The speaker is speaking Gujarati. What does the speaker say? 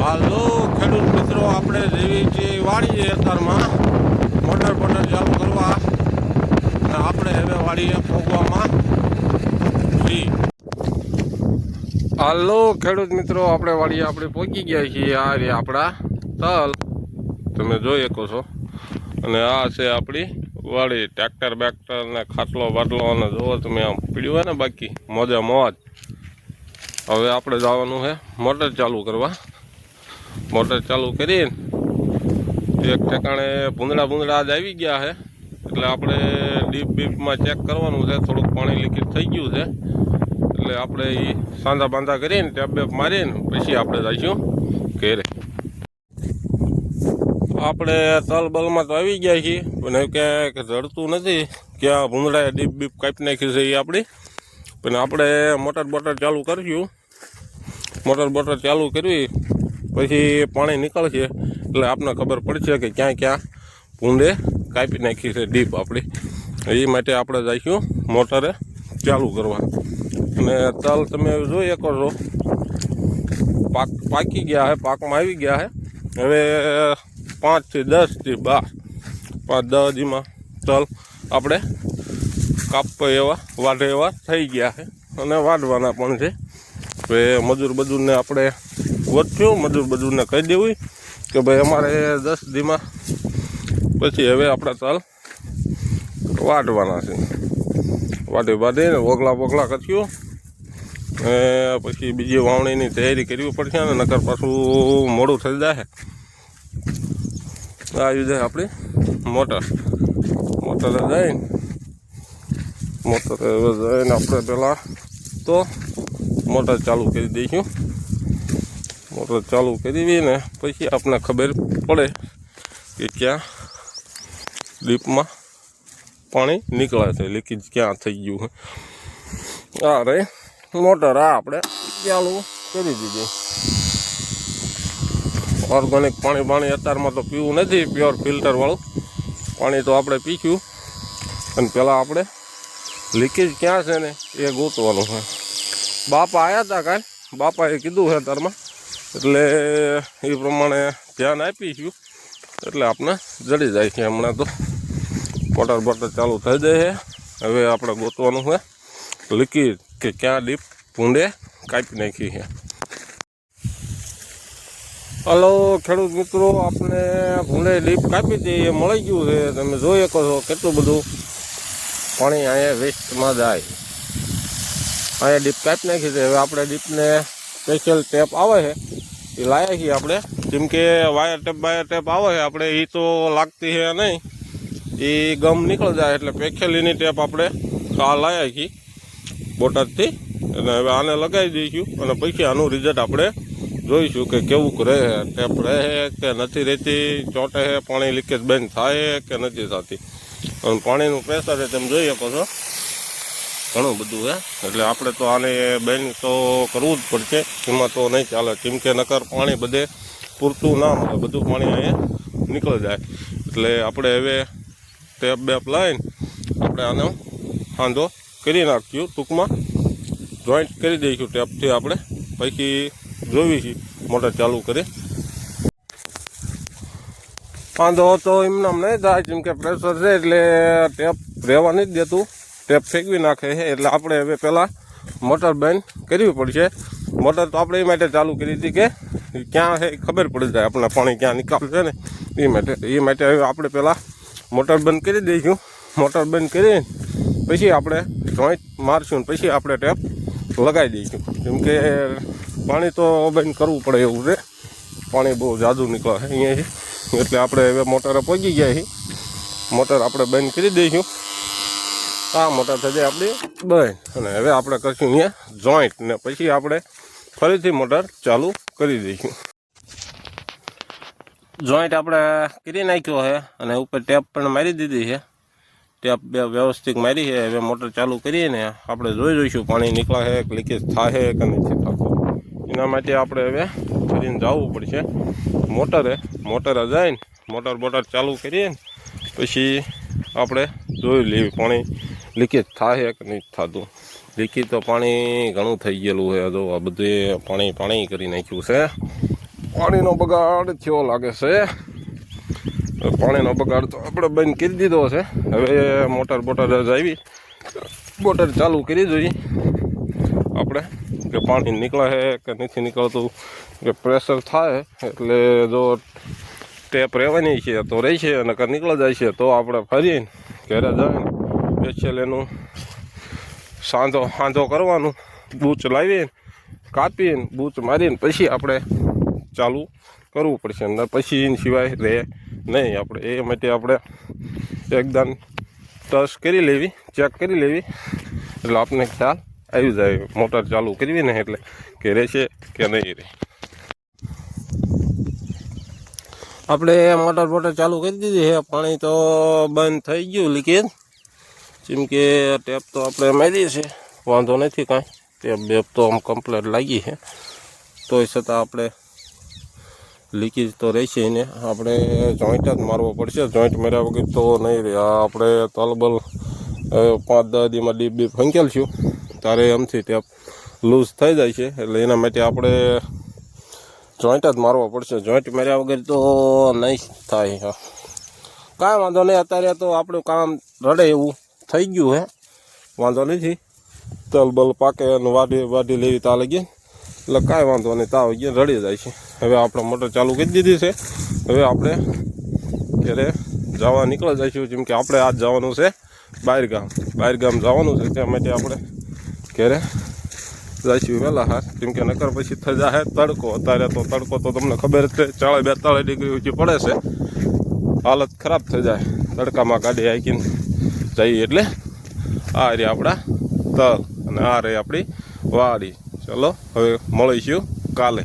હાલો ખેડૂત મિત્રો, આપણે જેવી છે વાડીએ અત્યારમાં મોટર ચાલુ કરવા અને આપણે હવે વાડીએ પહોંચવામાં છીએ. હાલો ખેડૂત મિત્રો, આપણે વાડીએ આપણે પહોંચી ગયા છીએ. આ રે આપણા તલ તમે જોઈ શકો છો અને આ છે આપણી વાડી. ટ્રેક્ટર બેક્ટર ને ખાટલો બાટલો અને જોવો તમે આમ પીડ્યું હોય ને બાકી મોજે મોજ. હવે આપણે જવાનું છે મોટર ચાલુ કરવા. મોટર ચાલુ કરીને એક ઠેકાણે ભૂંદડા જ આવી ગયા છે, એટલે આપણે ડીપમાં ચેક કરવાનું છે. થોડુંક પાણી લીકેજ થઈ ગયું છે, એટલે આપણે એ સાંધા બાંધા કરીને ટેપ બેપ મારીને પછી આપણે જઈશું ઘેરે. આપણે તલ બલમાં તો આવી ગયા છીએ, પણ એવું ક્યાંક જડતું નથી. ક્યાં ભૂંદડાએ ડીપ બીપ કાપી નાખી છે એ આપણી. પણ આપણે મોટર ચાલુ કરીશું. મોટર ચાલુ કરવી પછી પાણી નીકળશે એટલે આપણને ખબર પડશે કે ક્યાં ક્યાં ભૂંડે કાપી નાખી છે ડીપ આપણી. એ માટે આપણે જઈશું મોટરે ચાલુ કરવા. અને તલ તમે જોઈ શકો છો પાકી ગયા છે, પાકમાં આવી ગયા છે. હવે 5 થી 10 થી 12 5-10 દીમાં તલ આપણે કાપવા એવા વાઢે એવા થઈ ગયા છે અને વાઢવાના પણ છે. હવે મજૂરને આપણે ગોઠવ્યું, મજૂરને કહી દેવું કે ભાઈ અમારે 10 દીમાં પછી હવે આપણા તલ વાઢવાના છે. વાઢીને વગલા કરશું પછી બીજી વાવણીની તૈયારી કરવી પડશે ને, નકર પાછું મોડું થઈ જાય. આવી જાય આપણી મોટરે જઈને આપણે પહેલાં તો મોટર ચાલુ કરી દઈશું. મોટર ચાલુ કરી ને પછી આપણને ખબર પડે કે ક્યાં ડીપમાં પાણી નીકળે છે, લીકેજ ક્યાં થઈ ગયું છે. આ રે મોટર આ આપણે ચાલુ કરી દીધી. ઓર્ગેનિક પાણી અત્યારમાં તો પીવું નથી, પ્યોર ફિલ્ટરવાળું પાણી તો આપણે પીશું. અને પહેલાં આપણે લીકેજ ક્યાં છે ને એ ગોતવાનું છે. બાપા આવ્યા હતા કાંઈ, બાપાએ કીધું છે તારમાં, એટલે એ પ્રમાણે ધ્યાન આપીશું એટલે આપણે જડી જાય છે. હમણાં તો મોટર ચાલુ થઈ જાય છે. હવે આપણે ગોતવાનું છે લીકેજ કે ક્યાં ડીપ ભૂંડે કાપી નાખી છે. હલો ખેડૂત મિત્રો, આપણે ભૂંડે ડીપ કાપી દઈએ, મળી ગયું છે. તમે જોઈ શકો છો કેટલું બધું પાણી અહીંયા વેસ્ટમાં જાય. અહીંયા ડીપ કાપી નાખી છે. હવે આપણે ડીપને સ્પેશિયલ ટેપ આવે છે એ લાવ્યા છીએ આપણે. જેમ કે વાયર ટેપ આવે છે આપણે, એ તો લાગતી છે નહીં, એ ગમ નીકળી જાય. એટલે પેખેલીની ટેપ આપણે આ લાવ્યા છીએ બોટાદથી. અને હવે આને લગાવી દઈશું અને પછી આનું રિઝલ્ટ આપણે જોઈશું કે કેવું રહે. ટેપ રહે કે નથી રહેતી, ચોંટે છે, પાણી લીકેજ બંધ થાય કે નથી થતી. અને પાણીનું પ્રેશર છે તમે જોઈ શકો છો ઘણું બધું છે. એટલે આપણે તો આને બંધ તો કરવું જ પડશે, એમાં તો નહીં ચાલે. કેમ કે નકર પાણી બધે પૂરતું ના મળે, બધું પાણી અહીંયા નીકળી જાય. એટલે આપણે હવે ટેપ બેપ લઈને આપણે આનો સાંધો કરી નાખ્યું, ટૂંકમાં જોઈન્ટ કરી દઈશું ટેપથી. આપણે પછી જોઈશું મોટર ચાલુ કરી. વાંધો તો એમનામ નહીં થાય, જેમ કે પ્રેશર છે એટલે ટેપ રહેવા નથી દેતું, ટેપ ફેંકવી નાખે છે. એટલે આપણે હવે પહેલાં મોટર બંધ કરવી પડશે. મોટર તો આપણે એ માટે ચાલુ કરી હતી કે ક્યાં છે ખબર પડી જાય આપણને, પાણી ક્યાં નીકળશે ને એ માટે હવે આપણે પહેલાં મોટર બંધ કરી દઈશું. મોટર બંધ કરીને પછી આપણે જોઈન્ટ મારશું, પછી આપણે ટેપ લગાવી દઈશું. કેમ કે પાણી તો બંધ કરવું પડે એવું છે, પાણી બહુ જાદુ નીકળે છે અહીંયાથી. એટલે આપણે હવે મોટરે પહોંચી ગયા છીએ. મોટર આપણે બંધ કરી દઈશું. આ મોટર થઈ જાય આપણી બંધ. અને હવે આપણે કરીશું અહીંયા જોઈન્ટ, ને પછી આપણે ફરીથી મોટર ચાલુ કરી દઈશું. જોઈન્ટ આપણે કરી નાખ્યો છે અને ઉપર ટેપ પણ મારી દીધી છે. ટેપ બે વ્યવસ્થિત મારી છે. હવે મોટર ચાલુ કરીને આપણે જોઈશું પાણી નીકળે છે કે લીકેજ થાય કે નથી થતું. એના માટે આપણે હવે કરીને જવું પડશે મોટરે જઈને મોટર ચાલુ કરીએ પછી આપણે જોઈ લેવી પાણી લીકેજ થાય કે નહીં થતું. લીકેજ તો પાણી ઘણું થઈ ગયેલું છે. જો આ બધું પાણી કરી નાખ્યું છે. પાણીનો બગાડ થયો લાગે છે. પાણીનો બગાડ તો આપણે બંધ કરી દીધો છે. હવે મોટર આવી મોટર ચાલુ કરી જોઈએ આપણે કે પાણી નીકળે છે કે નથી નીકળતું, કે પ્રેશર થાય એટલે જો ટેપ રહેવાની છે તો રહી છે અને નીકળી જાય છે તો આપણે ફરીને ઘરે જઈને સ્પેશિયલ એનું સાંધો કરવાનું, બૂચ લાવીને કાપીને બૂચ મારીને પછી આપણે ચાલુ કરવું પડશે. અને પછી એની સિવાય રહે નહીં. આપણે એ માટે આપણે એકદમ ટચ કરી લેવી, ચેક કરી લેવી એટલે આપણને ખ્યાલ આવી જાય મોટર ચાલુ કરવી ને એટલે કે રહેશે કે નહીં રહે. આપણે મોટર ચાલુ કરી દીધી છે. પાણી તો બંધ થઈ ગયું લીકેજ, જેમ કે ટેપ તો આપણે મારી છે, વાંધો નથી કાંઈ. ટેપ બેપ તો આમ કમ્પ્લીટ લાગી છે, તોય છતાં આપણે લીકેજ તો રહેશે એને આપણે જોઈન્ટ જ મારવો પડશે. જોઈન્ટ માર્યા વગર તો નહીં રહે. આપણે તલબલ 5-10 દીમાં ડીપ ફંકેલશું ત્યારે એમથી ટેપ લૂઝ થઈ જાય છે. એટલે એના માટે આપણે જોઈન્ટ જ મારવો પડશે. જોઈન્ટ માર્યા વગર તો નહીં થાય. કાંઈ વાંધો નહીં, અત્યારે તો આપણું કામ રડે એવું થઈ ગયું હે, વાંધો નથી. તલબલ પાકે અને વાઢી લેવી તા લગી એટલે કાંઈ વાંધો નહીં, તાવ ગયો રડી જાય છે. હવે આપણે મોટર ચાલુ કરી દીધી છે. હવે આપણે ઘરે જવા નીકળી જઈશું, જેમ કે આપણે આજ જવાનું છે બહાર ગામ જવાનું છે. ત્યાં માટે આપણે ઘરે જઈશું વહેલા હાર, જેમ કે નકર પછી થઈ જાય તડકો. અત્યારે તો તડકો તો તમને ખબર જ છે, 40-42 ડિગ્રી ઊંચી પડે છે, હાલત ખરાબ થઈ જાય તડકામાં ગાડી હાંકીને જઈએ. એટલે આ રહી આપણા તલ અને આ રહી આપણી વાડી. ચલો હવે મળીશું કાલે.